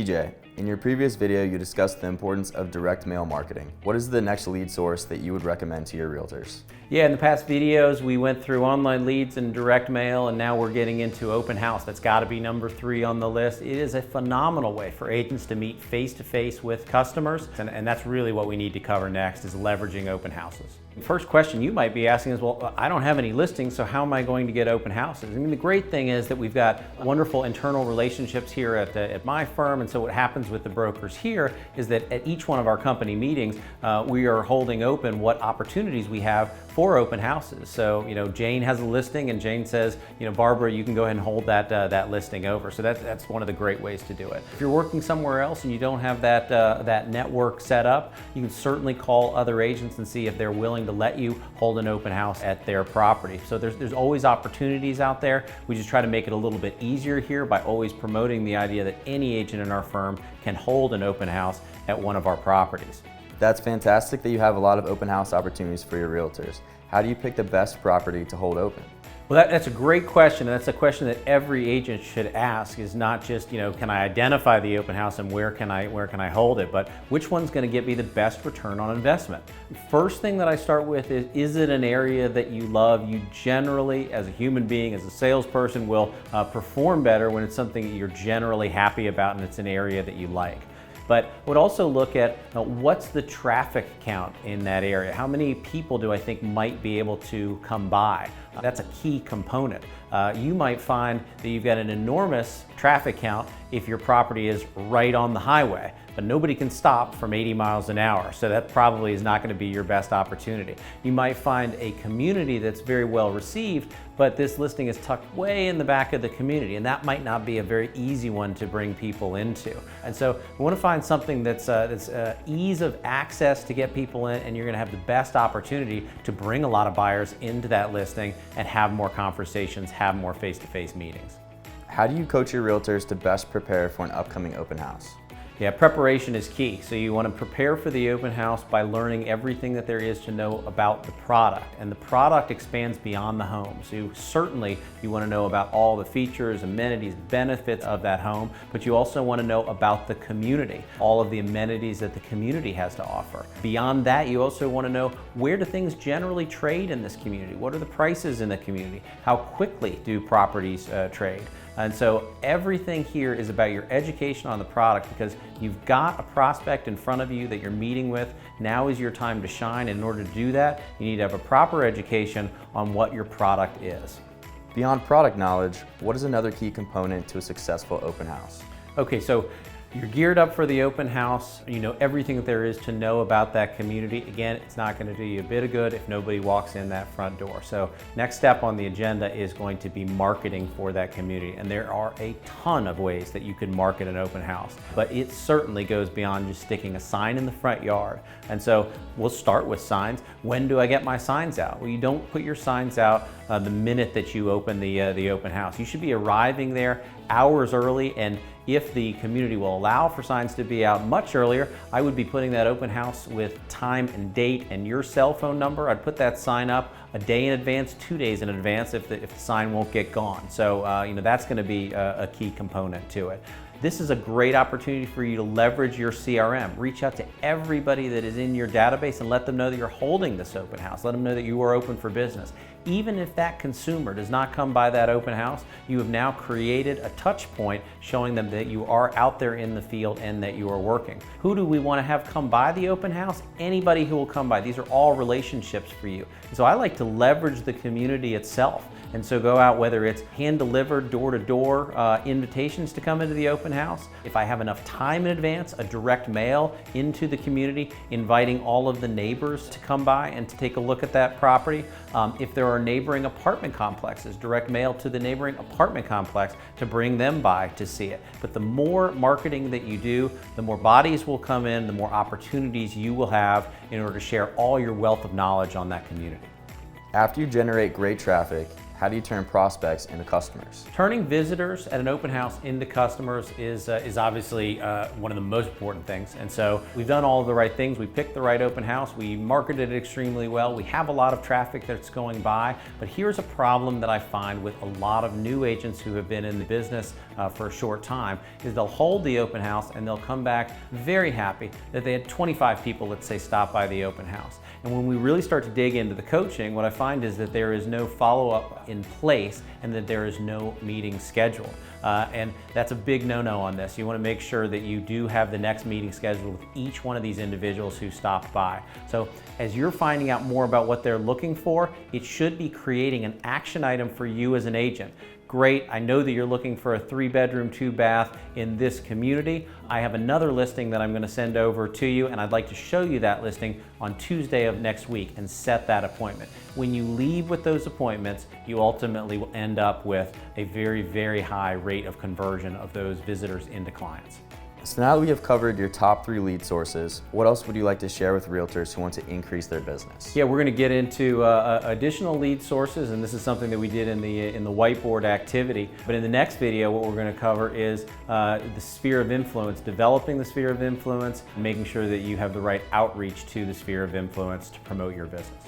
TJ, in your previous video you discussed the importance of direct mail marketing. What is the next lead source that you would recommend to your realtors? Yeah, in the past videos we went through online leads and direct mail, and now we're getting into open house. That's got to be number 3 on the list. It is a phenomenal way for agents to meet face-to-face with customers, and that's really what we need to cover next, is leveraging open houses. The first question you might be asking is, well, I don't have any listings, so how am I going to get open houses? I mean, the great thing is that we've got wonderful internal relationships here at my firm, and so what happens with the brokers here is that at each one of our company meetings, we are holding open what opportunities we have for open houses. So, Jane has a listing and Jane says, Barbara, you can go ahead and hold that listing over. So that's one of the great ways to do it. If you're working somewhere else and you don't have that network set up, you can certainly call other agents and see if they're willing to let you hold an open house at their property. So there's always opportunities out there. We just try to make it a little bit easier here by always promoting the idea that any agent in our firm can hold an open house at one of our properties. That's fantastic that you have a lot of open house opportunities for your realtors. How do you pick the best property to hold open? Well, that's a great question, and that's a question that every agent should ask, is not just, can I identify the open house and where can I hold it, but which one's going to get me the best return on investment? First thing that I start with is it an area that you love? You generally, as a human being, as a salesperson, will perform better when it's something that you're generally happy about and it's an area that you like. But I would also look at what's the traffic count in that area? How many people do I think might be able to come by? That's a key component. You might find that you've got an enormous traffic count if your property is right on the highway, but nobody can stop from 80 miles an hour. So that probably is not going to be your best opportunity. You might find a community that's very well received, but this listing is tucked way in the back of the community, and that might not be a very easy one to bring people into. And so we want to find something that's ease of access to get people in, and you're going to have the best opportunity to bring a lot of buyers into that listing and have more conversations, have more face-to-face meetings. How do you coach your realtors to best prepare for an upcoming open house? Yeah, preparation is key. So you want to prepare for the open house by learning everything that there is to know about the product. And the product expands beyond the home. So you want to know about all the features, amenities, benefits of that home, but you also want to know about the community, all of the amenities that the community has to offer. Beyond that, you also want to know, where do things generally trade in this community? What are the prices in the community? How quickly do properties trade? And so everything here is about your education on the product, because you've got a prospect in front of you that you're meeting with. Now is your time to shine. And in order to do that, you need to have a proper education on what your product is. Beyond product knowledge, what is another key component to a successful open house? Okay, so you're geared up for the open house. You know everything that there is to know about that community. Again, it's not going to do you a bit of good if nobody walks in that front door. So next step on the agenda is going to be marketing for that community. And there are a ton of ways that you can market an open house, but it certainly goes beyond just sticking a sign in the front yard. And so we'll start with signs. When do I get my signs out? Well, you don't put your signs out the minute that you open the open house. You should be arriving there hours early, and if the community will allow for signs to be out much earlier, I would be putting that open house with time and date and your cell phone number. I'd put that sign up a day in advance, 2 days in advance if the sign won't get gone. So that's going to be a key component to it. This is a great opportunity for you to leverage your CRM. Reach out to everybody that is in your database and let them know that you're holding this open house. Let them know that you are open for business. Even if that consumer does not come by that open house, you have now created a touch point showing them that you are out there in the field and that you are working. Who do we want to have come by the open house? Anybody who will come by. These are all relationships for you. And so I like to leverage the community itself. And so go out, whether it's hand-delivered, door-to-door invitations to come into the open house. If I have enough time in advance, a direct mail into the community, inviting all of the neighbors to come by and to take a look at that property. If there are neighboring apartment complexes, direct mail to the neighboring apartment complex to bring them by to see it. But the more marketing that you do, the more bodies will come in, the more opportunities you will have in order to share all your wealth of knowledge on that community. After you generate great traffic, How do you turn prospects into customers? Turning visitors at an open house into customers is obviously one of the most important things. And so we've done all of the right things. We picked the right open house. We marketed it extremely well. We have a lot of traffic that's going by. But here's a problem that I find with a lot of new agents who have been in the business for a short time is they'll hold the open house and they'll come back very happy that they had 25 people, let's say, stop by the open house. And when we really start to dig into the coaching, what I find is that there is no follow-up in place and that there is no meeting scheduled. And that's a big no-no on this. You want to make sure that you do have the next meeting scheduled with each one of these individuals who stopped by. So as you're finding out more about what they're looking for, it should be creating an action item for you as an agent. Great, I know that you're looking for a 3-bedroom, 2-bath in this community. I have another listing that I'm going to send over to you, and I'd like to show you that listing on Tuesday of next week and set that appointment. When you leave with those appointments, you ultimately will end up with a very, very high rate of conversion of those visitors into clients. So now that we have covered your top 3 lead sources, what else would you like to share with realtors who want to increase their business? Yeah, we're going to get into additional lead sources, and this is something that we did in the whiteboard activity. But in the next video, what we're going to cover is the sphere of influence, developing the sphere of influence, and making sure that you have the right outreach to the sphere of influence to promote your business.